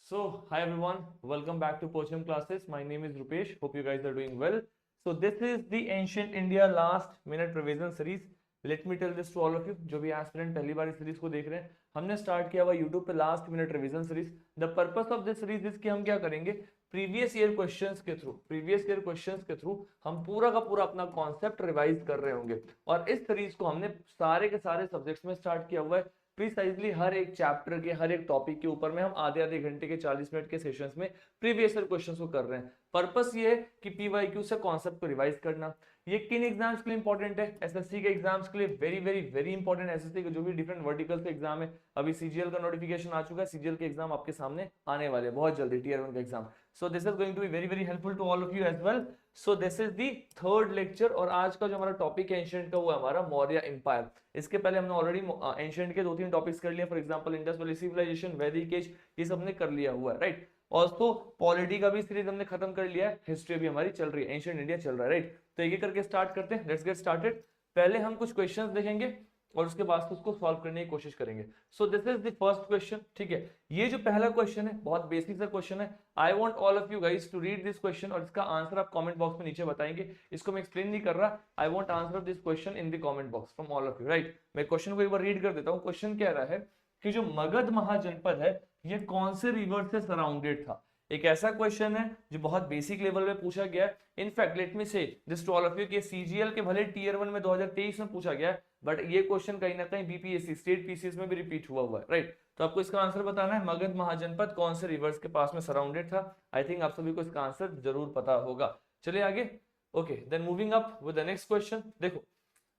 So, hi everyone, welcome back to Pochum classes. My name is Rupesh. Hope you guys are doing well. So, this is the Ancient India Last Minute Revision Series. Let me tell this to all of you. जो भी aspirant पहली बार इस series को देख रहे हैं, हमने start किया हुआ यूट्यूब पे last minute revision series. The purpose of this series is कि हम क्या करेंगे, प्रीवियस ईयर क्वेश्चंस के थ्रू हम पूरा का पूरा अपना कॉन्सेप्ट रिवाइज कर रहे होंगे. और इस सीरीज को हमने सारे के सारे सब्जेक्ट्स में स्टार्ट किया हुआ है. प्रीसाइजली हर एक चैप्टर के हर एक टॉपिक के ऊपर में हम आधे आधे घंटे के 40 मिनट के सेशंस में प्रीवियस ईयर क्वेश्चंस को कर रहे हैं. पर्पस ये है कि पीवाईक्यू से कॉन्सेप्ट को रिवाइज करना. ये किन एग्जाम्स के लिए इंपॉर्टेंट है? एसएससी के एग्जाम्स के लिए very very very important. SSC के जो भी डिफरेंट वर्टिकल के एग्जाम है, अभी सीजीएल का नोटिफिकेशन आ चुका है. सीजीएल के एग्जाम आपके सामने आने वाले बहुत जल्दी, टीयर 1 का exam. So this is going to be very very helpful to all of you as well. So this is the third lecture और आज का जो हमारा टॉपिक है एंशिएंट का वो है हमारा मौर्य एम्पायर. इसके पहले हमने ऑलरेडी एंशिएंट के 2-3 टॉपिक्स कर लिए. For example Indus valley civilisation, Vedic age, ये सब हमने कर लिया हुआ है, राइट. ऑल्सो पॉलिटी का भी सीरीज हमने खत्म कर लिया है. हिस्ट्री भी हमारी चल रही है, एंशिएंट इंडिया चल रहा है, राइट. तो एक करके स्टार्ट करते हैं. Let's get started. पहले हम कुछ क्वेश्चंस देखेंगे और उसके बाद उसको सॉल्व करने की कोशिश करेंगे. सो this is the first question. ठीक है, ये जो पहला क्वेश्चन है बहुत बेसिक सा क्वेश्चन है. I want all of you guys to read this question और इसका आंसर आप कमेंट बॉक्स में नीचे बताएंगे. इसको मैं एक्सप्लेन नहीं कर रहा. I want answer of this question in the comment box from all of you, right. मैं क्वेश्चन को एक बार रीड कर देता हूँ. क्वेश्चन कह रहा है कि जो मगध महाजनपद है ये कौन से रिवर से सराउंडेड था. एक ऐसा क्वेश्चन है जो बहुत बेसिक लेवल पे पूछा गया है. In fact let me say this to all of you कि सीजीएल के भले टीयर 1 में 2023 में पूछा गया है, बट ये क्वेश्चन कहीं ना कहीं बीपीएससी स्टेट पीसीएस में भी रिपीट हुआ है, राइट. तो आपको इसका आंसर बताना है मगध महाजनपद कौन से रिवर्स के पास में सराउंडेड था. आई थिंक आप सभी को इसका आंसर जरूर पता होगा. चलिए आगे. Okay, then moving up with the next question. देखो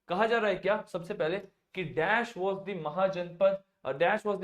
कहा जा रहा है क्या, सबसे पहले कि dash was the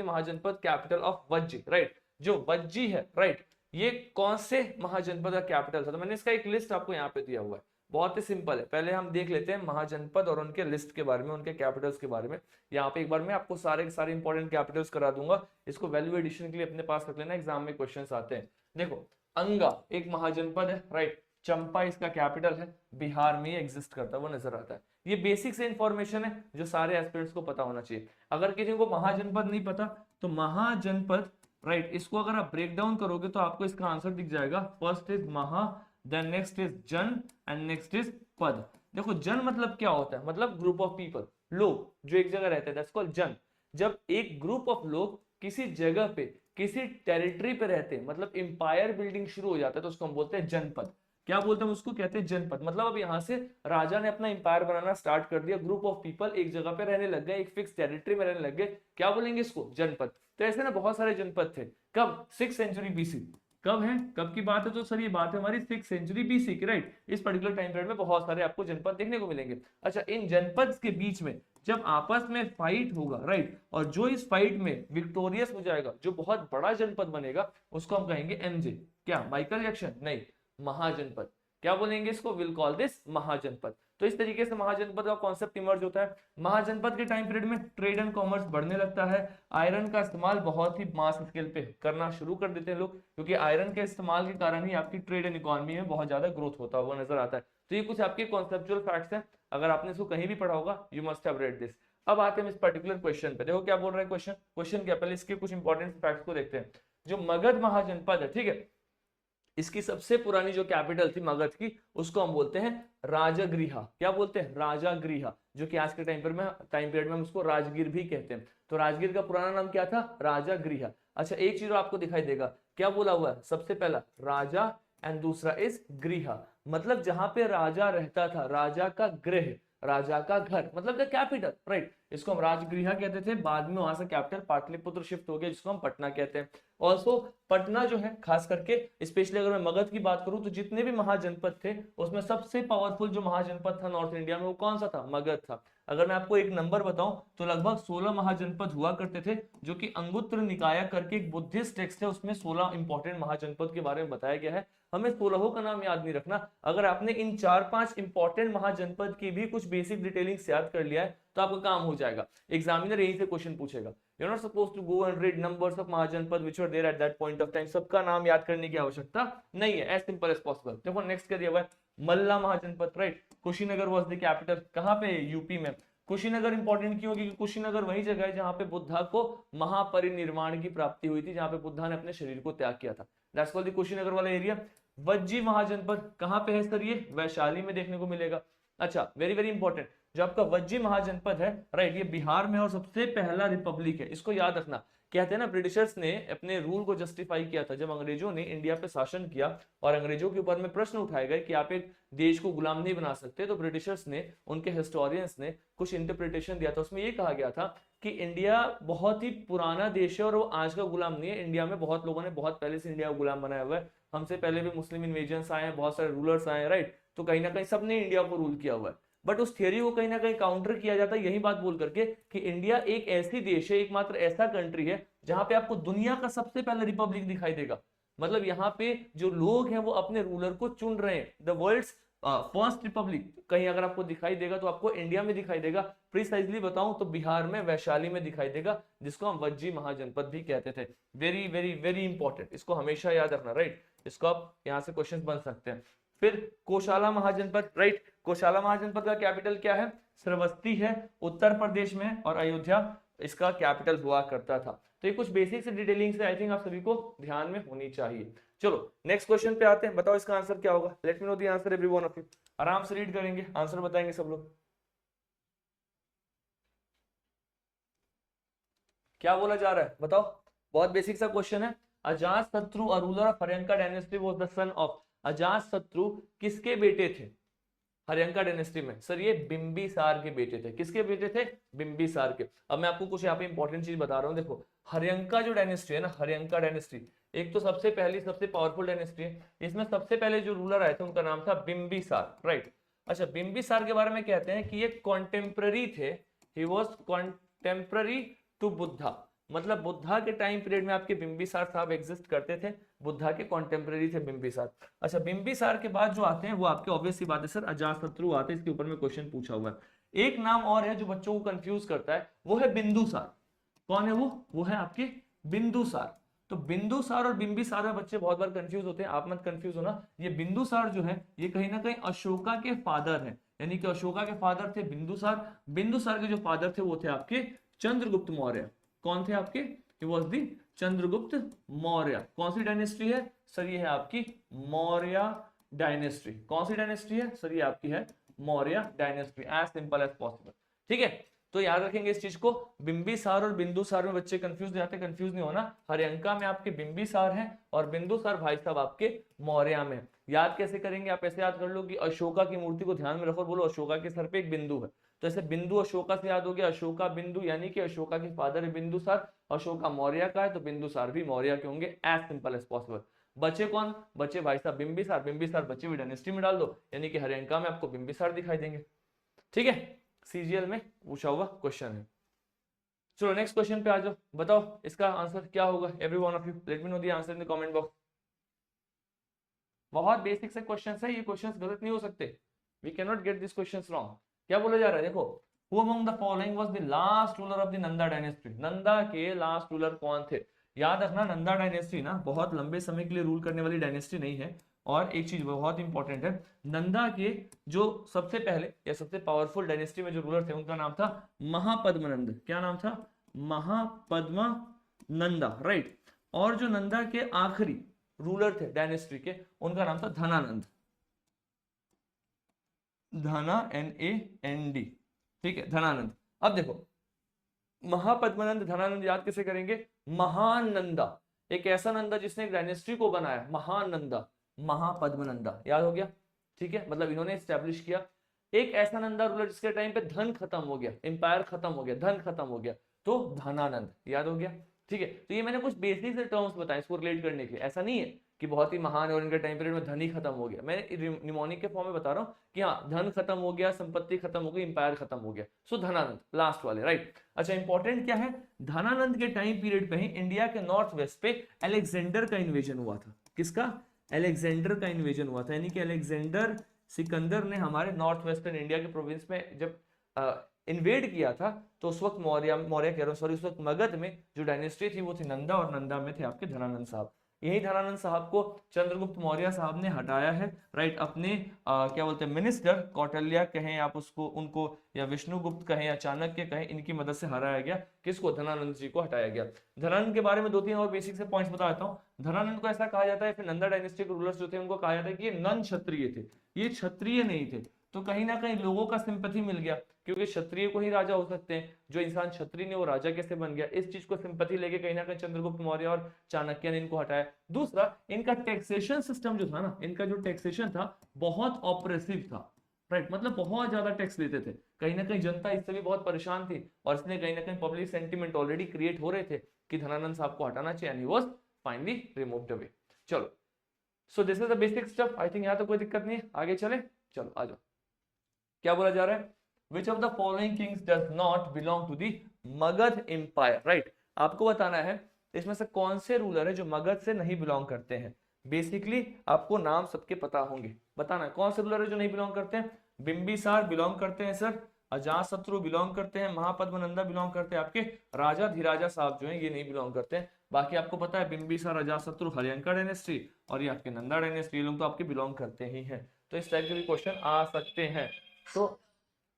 mahajanapada capital of Vajji, right. जो वज्जी है, राइट, ये कौन से महाजनपद का कैपिटल था. तो मैंने इसका एक लिस्ट आपको यहाँ पे दिया हुआ है. बहुत ही सिंपल है. पहले हम देख लेते हैं महाजनपद और उनके लिस्ट के बारे में, उनके कैपिटल्स के बारे में. यहाँ पे एक बार मैं आपको सारे के सारे इंपॉर्टेंट कैपिटल्स करा दूंगा. इसको वैल्यू एडिशन के लिए अपने पास रख लेना, एग्जाम में क्वेश्चंस आते हैं. देखो अंगा एक महाजनपद है, राइट. चंपा इसका कैपिटल है, बिहार में एग्जिस्ट करता है, वो नजर आता है. ये बेसिक से इंफॉर्मेशन है जो सारे एस्पिरेंट्स को पता होना चाहिए. अगर किसी को महाजनपद नहीं पता तो महाजनपद, राइट, इसको अगर आप ब्रेक डाउन करोगे तो आपको इसका आंसर दिख जाएगा. फर्स्ट इज महा, देन नेक्स्ट इज जन एंड नेक्स्ट इज पद. देखो जन मतलब क्या होता है, मतलब ग्रुप ऑफ पीपल, लोग जो एक जगह रहते हैं, दैट्स कॉल्ड जन. जब एक ग्रुप ऑफ लोग किसी जगह पे किसी टेरिटरी पे रहते हैं, मतलब एम्पायर बिल्डिंग शुरू हो जाता है, तो उसको हम बोलते हैं जनपद. क्या बोलते हैं उसको, कहते हैं जनपद. मतलब अब यहाँ से राजा ने अपना एम्पायर बनाना स्टार्ट कर दिया, ग्रुप ऑफ पीपल एक जगह पे रहने लग गए, एक फिक्स टेरिटरी में रहने लग गए. क्या बोलेंगे इसको, जनपद. तो ऐसे ना बहुत सारे जनपद थे. कब, 6th सेंचुरी बीसी. कब है, कब की बात है, तो सर ये बात है हमारी 6th सेंचुरी बीसी की, राइट. इस पर्टिकुलर टाइम पीरियड में बहुत सारे आपको जनपद देखने को मिलेंगे. अच्छा, इन जनपद के बीच में जब आपस में फाइट होगा, राइट, और जो इस फाइट में विक्टोरियस हो जाएगा, जो बहुत बड़ा जनपद बनेगा, उसको हम कहेंगे एमजे. क्या माइकल जैक्सन, नहीं, महाजनपद. क्या बोलेंगे इसको, विल कॉल दिस महाजनपद. तो इस तरीके से महाजनपद का कॉन्सेप्ट इमर्ज होता है. महाजनपद के टाइम पीरियड में ट्रेड एंड कॉमर्स बढ़ने लगता है. आयरन का इस्तेमाल बहुत ही मास स्केल पे करना शुरू कर देते हैं लोग, क्योंकि आयरन के इस्तेमाल के कारण ही आपकी ट्रेड एंड इकोनॉमी में बहुत ज्यादा ग्रोथ होता हुआ नजर आता है. तो ये कुछ आपके कॉन्सेप्चुअल फैक्ट्स हैं. अगर आपने इसको कहीं भी पढ़ा होगा, you must have read this. अब आते हैं इस पर्टिकुलर क्वेश्चन पे. देखो क्या बोल रहा है क्वेश्चन क्या, पहले इसके कुछ इंपॉर्टेंट फैक्ट्स को देखते हैं. जो मगध महाजनपद है, ठीक है, इसकी सबसे पुरानी जो कैपिटल थी मगध की, उसको हम बोलते हैं राजगृहा. क्या बोलते हैं, राजगृहा, जो कि आज के टाइम पीरियड में हम उसको राजगीर भी कहते हैं. तो राजगीर का पुराना नाम क्या था, राजगृहा. अच्छा, एक चीज आपको दिखाई देगा, क्या बोला हुआ है, सबसे पहला राजा एंड दूसरा इज गृह. मतलब जहां पे राजा रहता था, राजा का गृह, राजा का घर, मतलब द कैपिटल, राइट. इसको हम राजगृह कहते थे. बाद में वहां से कैपिटल पाटलिपुत्र शिफ्ट हो गया, जिसको हम पटना कहते हैं. ऑल्सो पटना जो है, खास करके स्पेशली अगर मैं मगध की बात करूं, तो जितने भी महाजनपद थे उसमें सबसे पावरफुल जो महाजनपद था नॉर्थ इंडिया में, वो कौन सा था, मगध था. अगर मैं आपको एक नंबर बताऊं तो लगभग 16 महाजनपद हुआ करते थे, जो कि अंगुत्र निकाय करके एक बुद्धिस्ट टेक्स्ट है, उसमें 16 इंपॉर्टेंट महाजनपद के बारे में बताया गया है. हमें 16 का नाम याद नहीं रखना. अगर आपने इन 4-5 इंपॉर्टेंट महाजनपद की भी कुछ बेसिक डिटेलिंग्स याद कर लिया है तो आपका काम हो जाएगा. एग्जामिनर यही से क्वेश्चन पूछेगा. You are not supposed to go and read numbers of mahajanapada which were there at that point of time. सबका नाम याद करने की आवश्यकता नहीं है, एज सिंपल एज पॉसिबल. देखो नेक्स्ट क्या दिया हुआ है, Malla mahajanapada, right. Kushinagar was the capital. कहां पे, यूपी में. कुशीनगर इंपॉर्टेंट क्यों? क्योंकि कुशीनगर वही जगह है जहां पे बुद्धा को महापरिनिर्वाण की प्राप्ति हुई थी, जहां पे बुद्धा ने अपने शरीर को त्याग किया था। दैट्स कॉल्ड द कुशीनगर वाला एरिया। वज्जी महाजनपद कहां पे है सर? ये वैशाली में देखने को मिलेगा। अच्छा, वेरी वेरी इंपॉर्टेंट, जो आपका वज्जी महाजनपद है, राइट, ये बिहार में और सबसे पहला रिपब्लिक है, इसको याद रखना। कहते हैं ना, ब्रिटिशर्स ने अपने रूल को जस्टिफाई किया था जब अंग्रेजों ने इंडिया पे शासन किया और अंग्रेजों के ऊपर में प्रश्न उठाए गए कि आप एक देश को गुलाम नहीं बना सकते, तो ब्रिटिशर्स ने, उनके हिस्टोरियंस ने कुछ इंटरप्रिटेशन दिया था। उसमें ये कहा गया था कि इंडिया बहुत ही पुराना देश है और वो आज का गुलाम नहीं है। इंडिया में बहुत लोगों ने बहुत पहले से इंडिया को गुलाम बनाया हुआ है, हमसे पहले भी मुस्लिम इन्वेजन्स आए हैं, बहुत सारे रूलर्स आए हैं, राइट, तो कहीं ना कहीं सबने इंडिया को रूल किया हुआ है। बट उस थियरी को कहीं ना कहीं काउंटर किया जाता है यही बात बोल करके कि इंडिया एक ऐसी देश है, एकमात्र ऐसा कंट्री है जहां पे आपको दुनिया का सबसे पहला रिपब्लिक दिखाई देगा। मतलब यहाँ पे जो लोग हैं वो अपने रूलर को चुन रहे हैं। द वर्ल्ड्स फर्स्ट रिपब्लिक कहीं अगर आपको दिखाई देगा तो आपको इंडिया में दिखाई देगा। प्रिसाइजली बताऊं तो बिहार में वैशाली में दिखाई देगा, जिसको हम वज्जी महाजनपद भी कहते थे। वेरी वेरी वेरी इंपॉर्टेंट, इसको हमेशा याद रखना, राइट, इसको आप यहाँ से क्वेश्चन बन सकते हैं। फिर कोशाला महाजनपद, राइट, कोशाला महाजनपद का कैपिटल क्या है? श्रावस्ती है, उत्तर प्रदेश में, और अयोध्या इसका कैपिटल हुआ करता था। तो ये कुछ बेसिक से डिटेलिंग से आई थिंक आप सभी को ध्यान में होनी चाहिए। चलो नेक्स्ट क्वेश्चन पे आते हैं, बताओ इसका आंसर क्या होगा? Late me know the answer every one of you. आराम से रीड करेंगे, आंसर बताएंगे सब लोग। क्या बोला जा रहा है बताओ? बहुत बेसिक सा क्वेश्चन है। Ajatashatru a ruler of Haryanka dynasty was the son of. Ajatashatru किसके बेटे थे हर्यंका डायनेस्टी में? सर ये बिंबिसार के बेटे थे। किसके बेटे थे? बिंबिसार के। अब मैं आपको कुछ यहाँ पे इंपॉर्टेंट चीज बता रहा हूँ। देखो हर्यंका जो डायनेस्टी है ना, हर्यंका डायनेस्टी एक तो सबसे पहली सबसे पावरफुल डायनेस्टी है। इसमें सबसे पहले जो रूलर आए थे उनका नाम था बिंबिसार, राइट। अच्छा, बिंबिसार के बारे में कहते हैं कि ये कॉन्टेम्पररी थे, he was contemporary to Buddha. मतलब बुद्धा के टाइम पीरियड में आपके बिंबिसार साहब एग्जिस्ट करते थे, बुद्धा के कॉन्टेम्पररी थे बिंबिसार। अच्छा, बिंबिसार के बाद जो आते हैं वो आपके ऑब्वियस सी बात है सर अजातशत्रु आते हैं, इसके ऊपर में क्वेश्चन पूछा हुआ है। एक नाम और है जो बच्चों को कंफ्यूज करता है, वो है बिंदुसार। कौन है वो है आपके बिंदुसार। तो बिंदुसार और बिंबिसार में बच्चे बहुत बार कंफ्यूज होते हैं, आप मत कंफ्यूज होना। ये बिंदुसार जो है ये कहीं ना कहीं अशोका के फादर है, यानी कि अशोका के फादर थे बिंदुसार। बिंदुसार के जो फादर थे वो थे आपके चंद्रगुप्त मौर्य। कौन थे आपके? He was the Chandragupta Maurya. कौन सी डायनेस्टी है सर? ये है आपकी मौर्य डायनेस्टी। कौन सी डायनेस्टी है सर? ये आपकी है Maurya dynasty. As simple as possible, ठीक है। तो याद रखेंगे इस चीज को, बिंबिसार और बिंदुसार में बच्चे कंफ्यूज हो जाते हैं, कंफ्यूज नहीं होना। हर्यंका में आपके बिंबिसार हैं और बिंदुसार भाई साहब आपके मौर्य में। याद कैसे करेंगे? आप ऐसे याद कर लो कि अशोका की मूर्ति को ध्यान में रखो और बोलो अशोका के सर पे एक बिंदु है, तो ऐसे बिंदु अशोका से याद हो गया, अशोका बिंदु, यानी कि अशोका के फादर है बिंदुसार, अशोका मौर्य का है तो बिंदुसार भी मौर्य के होंगे। As simple as possible. बचे कौन? बचे भाई साहब बिंबिसार। बिंबिसार बचे हुए डायनेस्टी में डाल दो, यानी कि हर्यंका में आपको बिंबिसार दिखाई देंगे, ठीक है। सीजीएल में पूछा हुआ क्वेश्चन है। चलो नेक्स्ट क्वेश्चन पे आ जाओ, बताओ इसका आंसर क्या होगा? Every one of you let me know the answer in the comment box. बहुत बेसिक से क्वेश्चन है, ये क्वेश्चन गलत नहीं हो सकते, we can not get this question wrong. क्या बोला जा रहा है? देखो, who among the following was the last ruler of the Nanda dynasty? Nanda के लास्ट रूलर कौन थे? याद रखना नंदा डायनेस्टी ना बहुत लंबे समय के लिए रूल करने वाली डायनेस्टी नहीं है। और एक चीज बहुत इंपॉर्टेंट है, नंदा के जो सबसे पहले या सबसे पावरफुल डायनेस्टी में जो रूलर थे उनका नाम था महापद्मनंद। क्या नाम था? महापद्मनंदा, राइट। और जो नंदा के आखिरी रूलर थे डायनेस्टी के उनका नाम था धनानंद। धना NAND, ठीक है, धनानंद। अब देखो महापद्मनंद धनानंद याद कैसे करेंगे? महान नंदा, एक ऐसा नंदा जिसने एक डायनेस्टी को बनाया, महान नंदा, महापद्मनंदा, याद हो गया, ठीक है। मतलब इन्होंने स्टैब्लिश किया। एक ऐसा नंदा रूलर जिसके टाइम पे धन खत्म हो गया, एम्पायर खत्म हो गया, धन खत्म हो गया, तो धनानंद, याद हो गया, ठीक है। तो ये मैंने कुछ बेसिक से टर्म्स बताए इसको रिलेट करने के लिए, ऐसा नहीं है कि बहुत ही महान है और इनके टाइम पीरियड में धन ही खत्म हो गया। मैं निमोनिक के फॉर्म में बता रहा हूँ कि हाँ धन खत्म हो गया, संपत्ति खत्म हो गई, इंपायर खत्म हो गया, सो धनानंद लास्ट वाले, राइट। अच्छा, इंपॉर्टेंट क्या है, धनानंद के टाइम पीरियड पे ही इंडिया के नॉर्थ वेस्ट पे अलेक्जेंडर का इन्वेजन हुआ था। किसका? अलेक्जेंडर का इन्वेजन हुआ था, यानी कि अलेक्जेंडर सिकंदर ने हमारे नॉर्थ वेस्टर्न इंडिया के प्रोविंस में जब इन्वेड किया था, तो उस वक्त मौर्य कह रहा हूँ सॉरी, उस वक्त मगध में जो डायनेस्टी थी वो थी नंदा, और नंदा में थे आपके धनानंद साहब। यही धनानंद साहब को चंद्रगुप्त मौर्य साहब ने हटाया है, राइट, अपने क्या बोलते हैं मिनिस्टर कौटिल्य कहें आप उसको उनको, या विष्णुगुप्त कहें या चाणक्य कहें, इनकी मदद से हराया गया। किसको? धनानंद जी को हटाया गया। धनानंद के बारे में 2-3 और बेसिक से पॉइंट्स बता देता हूँ। धनानंद को ऐसा कहा जाता है, फिर नंदा डायनेस्टी के रूलर्स जो थे उनको कहा जाता है कि ये नन क्षत्रिय थे, ये क्षत्रिय नहीं थे। तो कहीं ना कहीं लोगों का सिंपैथी मिल गया, क्योंकि क्षत्रिय को ही राजा हो सकते हैं, जो इंसान क्षत्रिय ने वो राजा कैसे बन गया, इस चीज को सिंपैथी लेके कहीं ना कहीं चंद्रगुप्त मौर्य और चाणक्य ने इनको हटाया। दूसरा, इनका टैक्सेशन सिस्टम जो था ना, इनका जो टैक्सेशन था बहुत ऑपरेसिव था, राइट, मतलब बहुत ज्यादा टैक्स लेते थे। कहीं ना कहीं जनता इससे भी बहुत परेशान थी, और इसलिए कहीं ना कहीं पब्लिक सेंटिमेंट ऑलरेडी क्रिएट हो रहे थे कि धनानंद साहब को हटाना चाहिए, and he was finally removed away. चलो, so this is the basic stuff. I think यहाँ तो कोई दिक्कत नहीं है, आगे चले। चलो आ जाओ, क्या बोला जा रहा है? Which of the following kings does not belong to the Magadha empire, right, आपको बताना है इसमें से कौन से रूलर है जो मगध से नहीं बिलोंग करते हैं। बेसिकली आपको नाम सबके पता होंगे, बताना है कौन से रूलर है जो नहीं बिलोंग करते हैं। बिंबिसार बिलोंग करते हैं सर, अजातशत्रु बिलोंग करते हैं, महापद्मनंदा बिलोंग करते हैं, आपके राजा धीराजा साहब जो हैं ये नहीं बिलोंग करते हैं। बाकी आपको पता है बिंबिसार, अजातशत्रु, हर्यंका डायनेस्टी और ये आपके नंदा डायनेस्टी, ये लोग तो आपके बिलोंग करते ही हैं। तो इस टाइप के भी क्वेश्चन आ सकते हैं। तो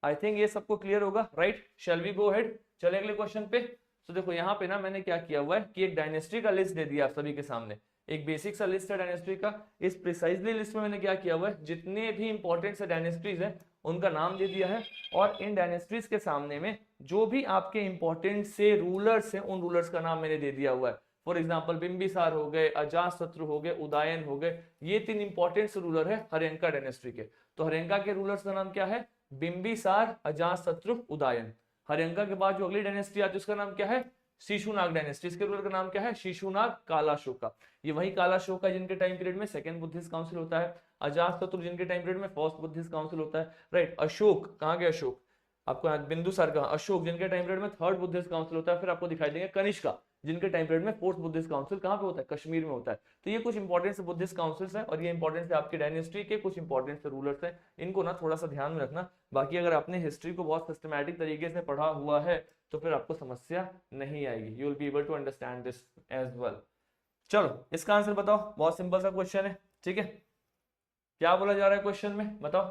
आई थिंक ये सबको क्लियर होगा, right, shall we go head, चले अगले क्वेश्चन पे। तो देखो यहाँ पे ना मैंने क्या किया हुआ है कि एक डायनेस्टी का लिस्ट दे दिया आप सभी के सामने, एक बेसिक सा लिस्ट है डायनेस्टी का। इस प्रिसाइजली लिस्ट में मैंने क्या किया हुआ है, जितने भी इंपॉर्टेंट से डायनेस्टीज हैं उनका नाम दे दिया है, और इन डायनेस्टीज के सामने में जो भी आपके इंपॉर्टेंट से रूलर्स हैं उन रूलर्स का नाम मैंने दे दिया हुआ है। फॉर एग्जाम्पल बिंबिसार हो गए, अजातशत्रु हो गए, उदयन हो गए, ये 3 इंपॉर्टेंट से रूलर है हर्यंका डायनेस्टी के। तो हर्यंका के रूलर्स का नाम क्या है? बिंबिसार, अजातशत्रु, उदयन। हर्यंका के बाद जो अगली डायनेस्टी आती है उसका नाम क्या है? शिशुनाग डायनेस्टी। इसके रूलर का नाम क्या है? शिशुनाग कालाशोका। ये वही कालाशोका जिनके टाइम पीरियड में सेकंड बुद्धिस्ट काउंसिल होता है। अजातशत्रु जिनके टाइम पीरियड में फर्स्ट बुद्धिस्ट काउंसिल होता है, राइट। अशोक, कहाँ गए अशोक? आपको बिंदुसार कहा, अशोक जिनके टाइम पीरियड में थर्ड बुद्धिस्ट काउंसिल होता है। फिर आपको दिखाई देंगे कनिष्का जिनके टाइम पीरियड में फोर्थ बुद्धिस्ट काउंसिल कहाँ पे होता है? कश्मीर में होता है। तो ये कुछ इंपॉर्टेंट बुद्धिस्ट काउंसिल्स हैं, और ये इंपॉर्टेंट है आपकी डायनेस्टी के कुछ इंपॉर्टेंट रूलर्स हैं। इनको ना थोड़ा सा ध्यान में रखना। बाकी अगर आपने हिस्ट्री को बहुत सिस्टमैटिक तरीके से पढ़ा हुआ है तो फिर आपको समस्या नहीं आएगी, you will be able to understand this as well. चलो इसका आंसर बताओ, बहुत सिंपल सा क्वेश्चन है, ठीक है। क्या बोला जा रहा है क्वेश्चन में, बताओ।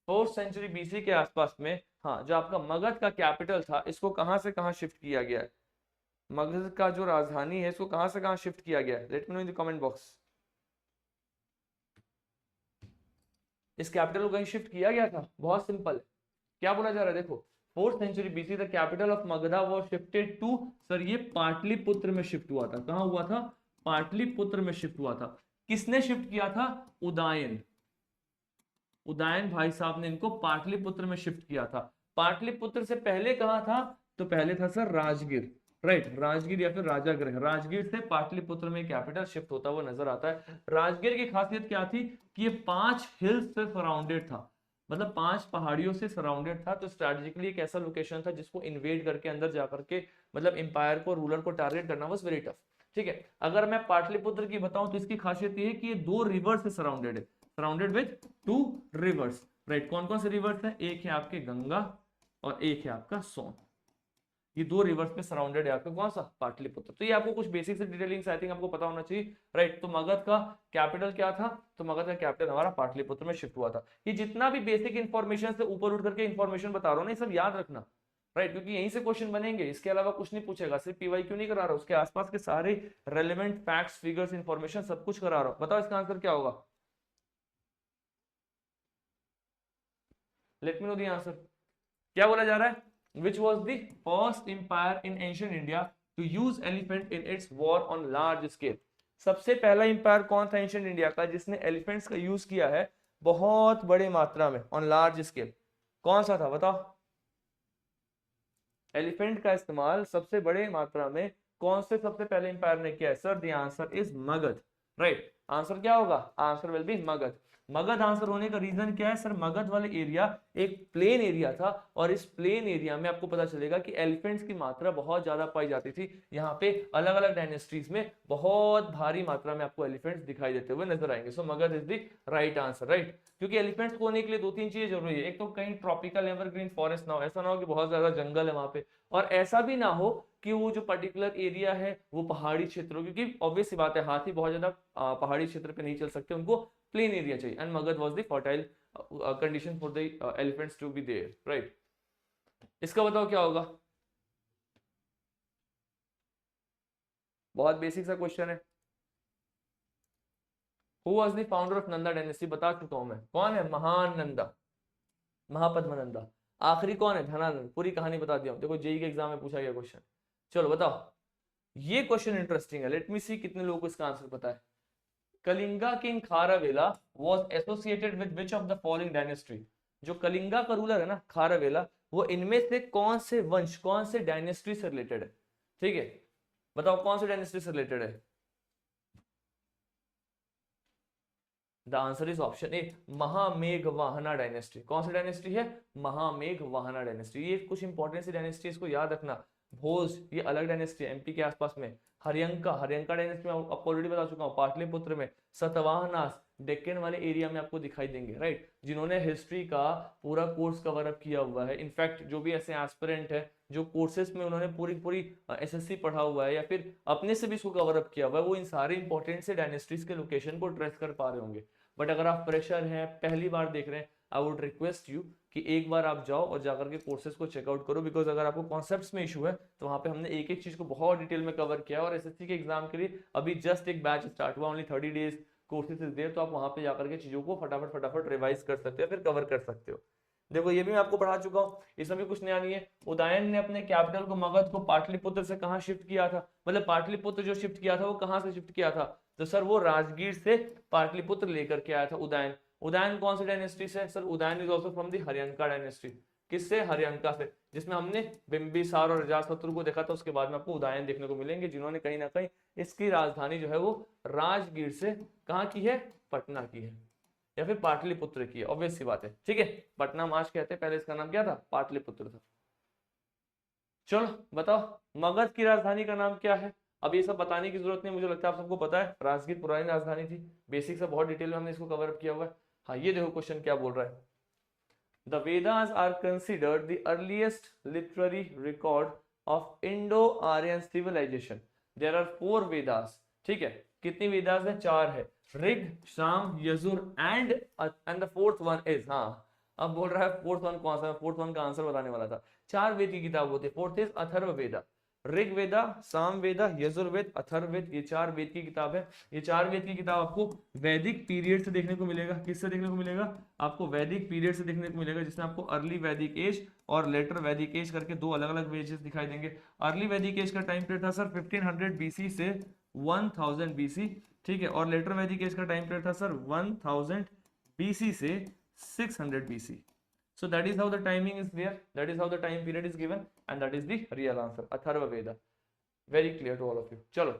4th सेंचुरी बीसी के आसपास में, हाँ, जो आपका मगध का कैपिटल था इसको कहां से कहां शिफ्ट किया गया है? मगध का जो राजधानी है इसको कहां से कहां शिफ्ट किया गया है? Late me no in the comment box. इस कैपिटल को कहीं शिफ्ट किया गया था? बहुत सिंपल है, क्या बोला जा रहा है, देखो। 4th century BC the capital of Magadha was shifted to, sir ये पाटलिपुत्र में शिफ्ट हुआ था। कहां हुआ था? पाटलिपुत्र में शिफ्ट हुआ था। किसने शिफ्ट किया था? उदयन। उदयन भाई साहब ने इनको पाटलिपुत्र में शिफ्ट किया था। पाटलिपुत्र से पहले कहां था? तो पहले था सर राजगीर, राइट, राजगीर या फिर राजागृह। राजगीर से पाटलिपुत्र में कैपिटल शिफ्ट होता हुआ नजर आता है। राजगीर की खासियत क्या थी कि ये 5 हिल्स से सराउंडेड था, मतलब 5 पहाड़ियों से सराउंडेड था। तो स्ट्रेटेजिकली एक ऐसा लोकेशन था जिसको इन्वेड करके अंदर जाकर के मतलब एम्पायर को, रूलर को टारगेट करना वाज वेरी टफ, ठीक है। अगर मैं पाटलिपुत्र की बताऊं तो इसकी खासियत ये है कि ये 2 रिवर से सराउंडेड है, सराउंडेड विद 2 रिवर्स, राइट। कौन कौन से रिवर्स हैं? एक है आपके गंगा और एक है आपका सोन। ये 2 रिवर्स पे सराउंडेड है आपका कौन सा? पाटलिपुत्र। तो ये आपको कुछ बेसिक से डिटेलिंग्स आई थिंक आपको पता होना चाहिए, राइट। तो मगध का कैपिटल क्या था? तो मगध का कैपिटल हमारा पाटलिपुत्र में शिफ्ट हुआ था। ये जितना भी बेसिक इंफॉर्मेशन से ऊपर उठ करके इंफॉर्मेशन बता रहा हूँ ना, ये सब याद रखना, राइट, क्योंकि यहीं से क्वेश्चन बनेंगे, इसके अलावा कुछ नहीं पूछेगा। सिर्फ पीवाईक्यू नहीं करा रहा, उसके आसपास के सारे रेलेवेंट फैक्ट्स, फिगर्स, इंफॉर्मेशन सब कुछ करा रहा हूं। बताओ इसका आंसर क्या होगा? Late me know the answer. क्या बोला जा रहा है? Which was the first empire in ancient India to use elephant in its war on large scale? सबसे पहला इंपायर कौन था एंशिएंट इंडिया का जिसने एलिफेंट्स का यूज किया है बहुत बड़े मात्रा में, ऑन लार्ज स्केल? कौन सा था बताओ? एलिफेंट का इस्तेमाल सबसे बड़े मात्रा में कौन से सबसे पहले इंपायर ने किया है? Sir the answer is Magadh, right. Answer क्या होगा? Answer will be Magadh. Magadh answer होने का रीजन क्या है? सर मगध वाले एरिया एक प्लेन एरिया था, और इस प्लेन एरिया में आपको पता चलेगा कि एलिफेंट्स की मात्रा बहुत ज्यादा पाई जाती थी। यहाँ पे अलग अलग डायनेस्टीज में बहुत भारी मात्रा में आपको एलिफेंट्स दिखाई देते हुए नजर आएंगे। So Magadh is the right answer, right. क्योंकि एलिफेंट्स को होने के लिए 2-3 चीजें जरूरी है। एक तो कहीं ट्रॉपिकल एवरग्रीन फॉरेस्ट ना हो, ऐसा ना हो कि बहुत ज्यादा जंगल है वहां पे, और ऐसा भी ना हो कि वो जो पर्टिकुलर एरिया है वो पहाड़ी क्षेत्रों, क्योंकि ऑब्वियस सी बात है हाथी बहुत ज्यादा पहाड़ी क्षेत्र पे नहीं चल सकते, उनको प्लेन एरिया चाहिए, and Magadha was the fertile condition for the elephants to be there, right. इसका बताओ क्या होगा, बहुत बेसिक सा क्वेश्चन है। Who was the founder of Nanda dynasty, बता चुका हूं मैं, कौन है, महान नंदा, महापद्मनंदा। आखिरी कौन है, धनानंद। पूरी कहानी बता दिया हूं, देखो जेई के एग्जाम में पूछा गया क्वेश्चन। चलो बताओ, ये क्वेश्चन इंटरेस्टिंग है, लेट मी सी कितने लोगों को इसका आंसर पता है। Kalinga king Kharavela was associated with which of the following dynasty. जो कलिंगा का रूलर है ना खारवेला, वो इनमें से कौन से वंश, कौन से डायनेस्टी से रिलेटेड है, ठीक है, बताओ कौन से डायनेस्टी से रिलेटेड है। The answer is option A, महामेघवाहना डायनेस्टी। कौन सी डायनेस्टी है, महामेघवाहना डायनेस्टी। ये कुछ इंपॉर्टेंट सी डायनेस्टी, इसको याद रखना। भोज ये अलग डायनेस्टी है एमपी के आसपास में। हरियंका, हरियंका डायनेस्टी में आपको ऑलरेडी बता चुका हूँ, पाटलिपुत्र में। सतवाहनास डेक्कन वाले एरिया में आपको दिखाई देंगे, राइट, जिन्होंने हिस्ट्री का पूरा कोर्स कवर अप किया हुआ है। इनफैक्ट जो भी ऐसे एस्पिरेंट है जो कोर्सेस में उन्होंने पूरी पूरी एसएससी पढ़ा हुआ है या फिर अपने से भी इसको कवर अप किया हुआ है, वो इन सारे इंपॉर्टेंट से डायनेस्टीज के लोकेशन को ट्रेस कर पा रहे होंगे। बट अगर आप प्रेशर हैं, पहली बार देख रहे हैं, आई वुड रिक्वेस्ट यू कि एक बार आप जाओ और जाकर के कोर्सेज को चेकआउट करो, बिकॉज अगर आपको कॉन्सेप्ट्स में इशू है तो वहां पे हमने एक एक चीज को बहुत डिटेल में कवर किया है। और एसएससी के एग्जाम के लिए अभी जस्ट एक बैच स्टार्ट हुआ, only 30 days courses is there, तो आप वहां पे जाकर के चीजों को फटाफट फटाफट रिवाइज कर सकते हो, फिर कवर कर सकते हो। देखो ये भी मैं आपको पढ़ा चुका हूँ, इसमें भी कुछ नया नहीं है। उदयन ने अपने कैपिटल को मगध को पाटलिपुत्र से कहाँ शिफ्ट किया था, मतलब पाटलिपुत्र जो शिफ्ट किया था वो कहाँ से शिफ्ट किया था, तो सर वो राजगीर से पाटलिपुत्र लेकर के आया था उदयन। उदयन कौन सी डायनेस्टी से, sir Udayan is also from the Haryanka dynasty. किससे, हरियंका से, जिसमें हमने बिंबिसार और अजातशत्रु को देखा था, उसके बाद में आपको उदयन देखने को मिलेंगे, जिन्होंने कहीं ना कहीं इसकी राजधानी जो है वो राजगीर से कहाँ की है, पटना की है, या फिर पाटलिपुत्र की है, ऑब्वियस सी बात है, ठीक है। पटना मार्च कहते हैं, पहले इसका नाम क्या था, पाटलिपुत्र था। चलो बताओ, मगध की राजधानी का नाम क्या है। अब ये सब बताने की जरूरत नहीं, मुझे लगता है आप सबको पता है, राजगीर पुरानी राजधानी थी, बेसिक से बहुत डिटेल में हमने इसको कवर अप किया हुआ है। हाँ ये देखो क्वेश्चन क्या बोल रहा है, the Vedas are considered the earliest literary record of Indo Aryan civilisation. There are 4 Vedas, ठीक है, कितनी वेदास है, 4 है, Rig, Sama, Yajur and the fourth one is, हाँ अब बोल रहा है फोर्थ वन कौन सा, फोर्थ वन का आंसर बताने वाला था। 4 वेद की किताब होती है, फोर्थ इज अथर्व वेदा। ऋग वेदा, साम वेदा, यजुर्वेद, अथर्ववेद, ये 4 वेद की किताब है। ये 4 वेद की किताब आपको वैदिक पीरियड से देखने को मिलेगा। किससे देखने को मिलेगा, आपको वैदिक पीरियड से देखने को मिलेगा, जिसमें आपको अर्ली वैदिक एज और लेटर वैदिक एज करके 2 अलग अलग वेजेस दिखाई देंगे। अर्ली वैदिक एज का टाइम पीरियड था सर 1500 बीसी से 1000 बीसी, ठीक है, और लेटर वैदिक एज का टाइम पीरियड था सर 1000 बीसी से 600 BC. So that is how the timing is there, that is how the time period is given, and that is the real answer, Atharva Veda. Very clear to all of you। चलो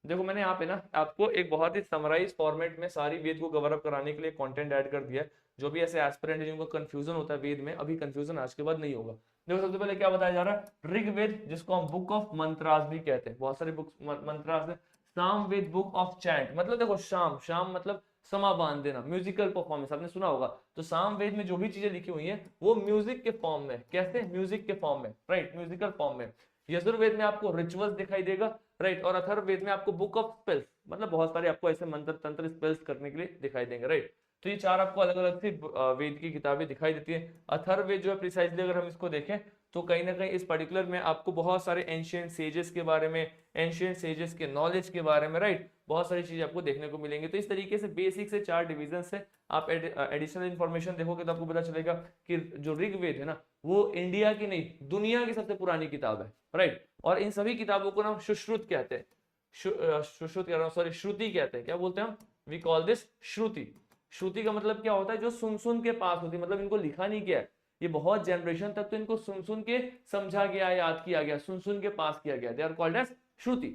देखो मैंने यहाँ पे ना आपको एक बहुत ही समराइज फॉर्मेट में सारी वेद को कवर अप कराने के लिए कंटेंट ऐड कर दिया है। जो भी ऐसे एस्पिरेंट है जिनको कंफ्यूजन होता है वेद में, अभी कंफ्यूजन आज के बाद नहीं होगा। देखो सबसे पहले क्या बताया जा रहा है, ऋग्वेद जिसको हम बुक ऑफ मंत्रास भी कहते हैं, बहुत सारे बुक मंत्रास है। सामवेद बुक ऑफ चैंट, मतलब देखो शाम, शाम मतलब समा बांध देना, म्यूजिकल परफॉर्मेंस आपने सुना होगा। तो सामवेद में जो भी चीजें लिखी हुई हैं वो म्यूजिक के फॉर्म में, कैसे, म्यूजिक के फॉर्म में, राइट, म्यूजिकल फॉर्म में। यजुर्वेद में आपको रिचुअल्स दिखाई देगा, राइट, और अथर्ववेद में आपको बुक ऑफ स्पेल्स, मतलब बहुत सारे आपको ऐसे मंत्र तंत्र स्पेल्स करने के लिए दिखाई देंगे, राइट। तो ये 4 आपको अलग अलग सी वेद की किताबें दिखाई देती है। अथर्ववेद जो है प्रिसाइजली अगर हम इसको देखें तो कहीं ना कहीं इस पर्टिकुलर में आपको बहुत सारे एंशियंट सेजेस के बारे में, एंशियंट सेजेस के नॉलेज के बारे में, राइट, बहुत सारी चीजें आपको देखने को मिलेंगी। तो इस तरीके से बेसिक से 4 डिविजन से आप एडिशनल इंफॉर्मेशन देखोगे तो आपको पता चलेगा कि जो ऋग्वेद है ना वो इंडिया की नहीं, दुनिया की सबसे पुरानी किताब है, राइट। और इन सभी किताबों को ना सुश्रुत कहते हैं, सुश्रुत कह रहा हूं, सॉरी, श्रुति कहते हैं। क्या बोलते हैं हम, वी कॉल दिस श्रुति। श्रुति का मतलब क्या होता है, जो सुन सुन के पास होती है, मतलब इनको लिखा नहीं किया है, ये बहुत जनरेशन तक तो इनको सुन सुन के समझा गया, याद किया गया, सुन सुन के पास किया गया, they are called as Shruti,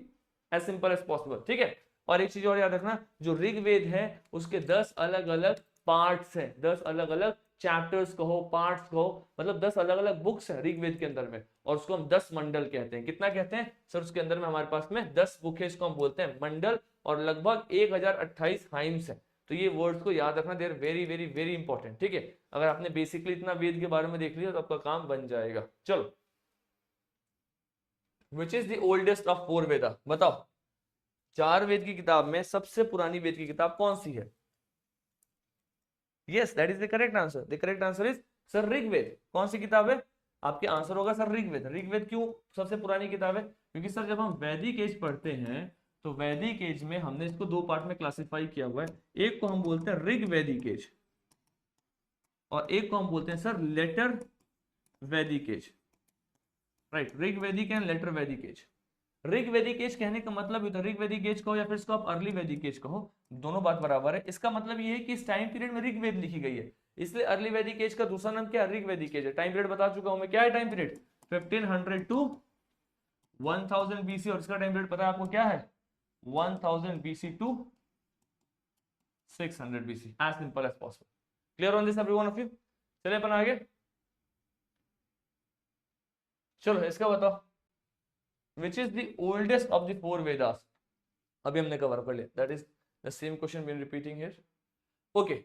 as simple as possible, ठीक है। और एक चीज और याद रखना, जो ऋग्वेद है उसके 10 अलग अलग पार्ट्स हैं, 10 अलग अलग चैप्टर्स कहो, पार्ट्स कहो, मतलब 10 अलग अलग बुक्स है ऋग्वेद के अंदर में, और उसको हम 10 मंडल कहते हैं। कितना कहते हैं सर, उसके अंदर में हमारे पास में 10 बुक है, इसको हम बोलते हैं मंडल, और लगभग 1028 हाइम्स है। तो ये वर्ड्स को याद रखना, they are very very very important, ठीक है। अगर आपने बेसिकली इतना वेद के बारे में देख लिया तो आपका काम बन जाएगा। चलो which is the oldest of 4 वेदा, बताओ 4 वेद की किताब में सबसे पुरानी वेद की किताब कौन सी है? Yes, that is the correct answer. The correct answer is sir Rigveda. कौन सी किताब है? आपके आंसर होगा सर ऋग्वेद। ऋग्वेद क्यों सबसे पुरानी किताब है? क्योंकि सर जब हम वैदिक एज पढ़ते हैं तो वैदिक एज में हमने इसको 2 पार्ट में क्लासिफाई किया हुआ है। एक को हम बोलते हैं ऋग वैदिक एज और एक को हम बोलते हैं सर लेटर वैदिक एज, राइट। ऋग वैदिक एंड लेटर वैदिक एज। ऋग वैदिक एज कहने का मतलब होता है, ऋग वैदिक एज कहो या फिर इसको आप अर्ली वैदिक एज कहो, दोनों बात बराबर है। इसका मतलब ये है कि इस टाइम पीरियड में ऋग्वेद लिखी गई है, इसलिए अर्ली वैदिक एज का दूसरा नाम क्या है? ऋग वैदिक एज है। टाइम पीरियड बता चुका हूं मैं, क्या है टाइम पीरियड? 1500 टू 1000 बीसी, और इसका टाइम पीरियड पता है आपको क्या है? 1000 BC to 600 BC, as simple as possible. Clear on this everyone of you? चलिए अपन आगे, चलो इसका बताओ which is the oldest of the 4 Vedas? अभी हमने कवर कर लिया, that is the same question been repeating here. Okay,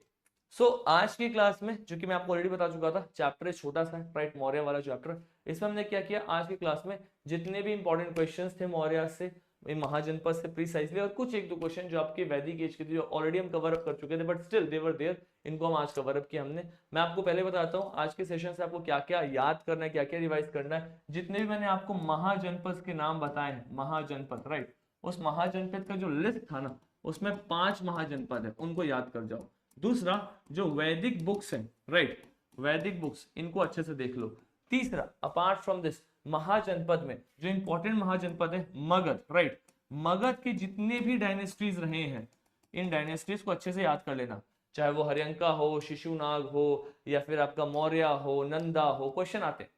so आज की क्लास में जो कि मैं आपको ऑलरेडी बता चुका था, चैप्टर छोटा सा राइट, मौर्य वाला चैप्टर। इसमें हमने क्या किया, आज की क्लास में जितने भी इंपॉर्टेंट क्वेश्चंस थे मौर्य से, महाजनपद से प्रीसाइजली, और कुछ एक दो क्वेश्चन जो आपके वैदिक एज के थे जो ऑलरेडी हम कवर अप कर चुके थे but still they were there, इनको हम आज कवर अप किया हमने। मैं आपको पहले बताता हूँ आज के सेशन से आपको क्या क्या याद करना है, क्या क्या रिवाइज करना है। जितने भी मैंने आपको महाजनपद के नाम बताए हैं, महाजनपद राइट, उस महाजनपद का जो लिस्ट था ना उसमें 5 महाजनपद है, उनको याद कर जाओ। दूसरा, जो वैदिक बुक्स हैं राइट, वैदिक बुक्स इनको अच्छे से देख लो। तीसरा, अपार्ट फ्रॉम दिस महाजनपद में जो इंपॉर्टेंट महाजनपद है मगध राइट, मगध के जितने भी डायनेस्टीज रहे हैं इन डायनेस्टीज को अच्छे से याद कर लेना, चाहे वो हर्यंका हो, शिशुनाग हो, या फिर आपका मौर्य हो, नंदा हो, क्वेश्चन आते हैं,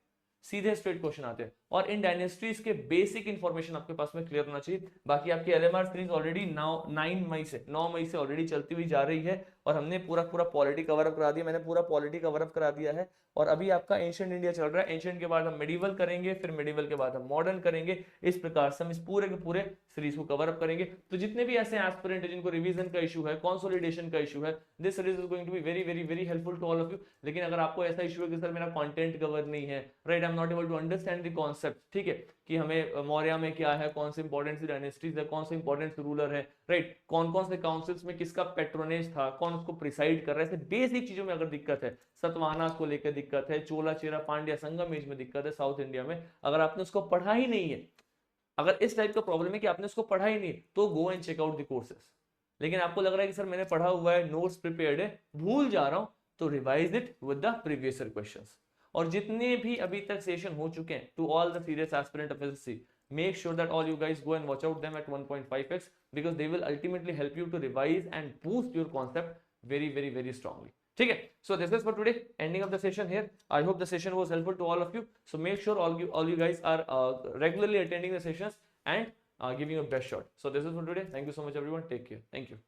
सीधे स्ट्रेट क्वेश्चन आते हैं। और इन डायनेस्टीज के बेसिक इंफॉर्मेशन आपके पास में क्लियर होना चाहिए। बाकी आपकी एलएमआर सीरीज ऑलरेडी 9 मई से ऑलरेडी चलती हुई जा रही है और हमने पूरा पॉलिटी कवर अप करा दिया, मैंने पूरा पॉलिटी कवर अप करा दिया है। और अभी आपका एंशिएंट इंडिया चल रहा है, एंशिएंट के बाद हम मेडिवल करेंगे, फिर मेडिवल के बाद हम मॉडर्न करेंगे। इस प्रकार से हम इस पूरे के पूरे सीरीज को कवर अप करेंगे। तो जितने भी ऐसे एस्पिरेंट है जिनको रिवीजन का इशू है, कंसोलिडेशन का इशू है, this series is going to be very very very helpful to all of you. लेकिन अगर आपको ऐसा इशू है कि सर मेरा कंटेंट कवर नहीं है right, I am not able to understand the concept, ठीक है, कि हमें मौर्य में क्या है, कौन से इंपॉर्टेंट सी डायनेस्टीज है, कौन से इंपॉर्टेंट रूलर है राइट, कौन कौन से काउंसिल्स में किसका पेट्रोनेज था, कौन उसको प्रिसाइड कर रहा है, ऐसे बेसिक चीजों में अगर दिक्कत है, सतवाहना को लेकर दिक्कत है, चोला चेरा पांड्या संगम एज में दिक्कत है साउथ इंडिया में, अगर आपने उसको पढ़ा ही नहीं है, अगर इस टाइप का प्रॉब्लम है कि आपने उसको पढ़ा ही नहीं, तो go and check out the courses. लेकिन आपको लग रहा है कि सर मैंने पढ़ा हुआ है, नोट्स प्रिपेयर्ड है, भूल जा रहा हूं, तो revise it with the previous year questions. और जितने भी अभी तक सेशन हो चुके हैं to all the serious aspirant of SSC, make sure that all you guys go and watch out them at 1.5x because they will ultimately help you to revise and boost your concept very very very strongly. ठीक है, so this is for today, ending of the session here. I hope the session was helpful to all of you, so make sure all you guys are regularly attending the sessions and giving your best shot. So this is for today. Thank you so much everyone, take care, thank you.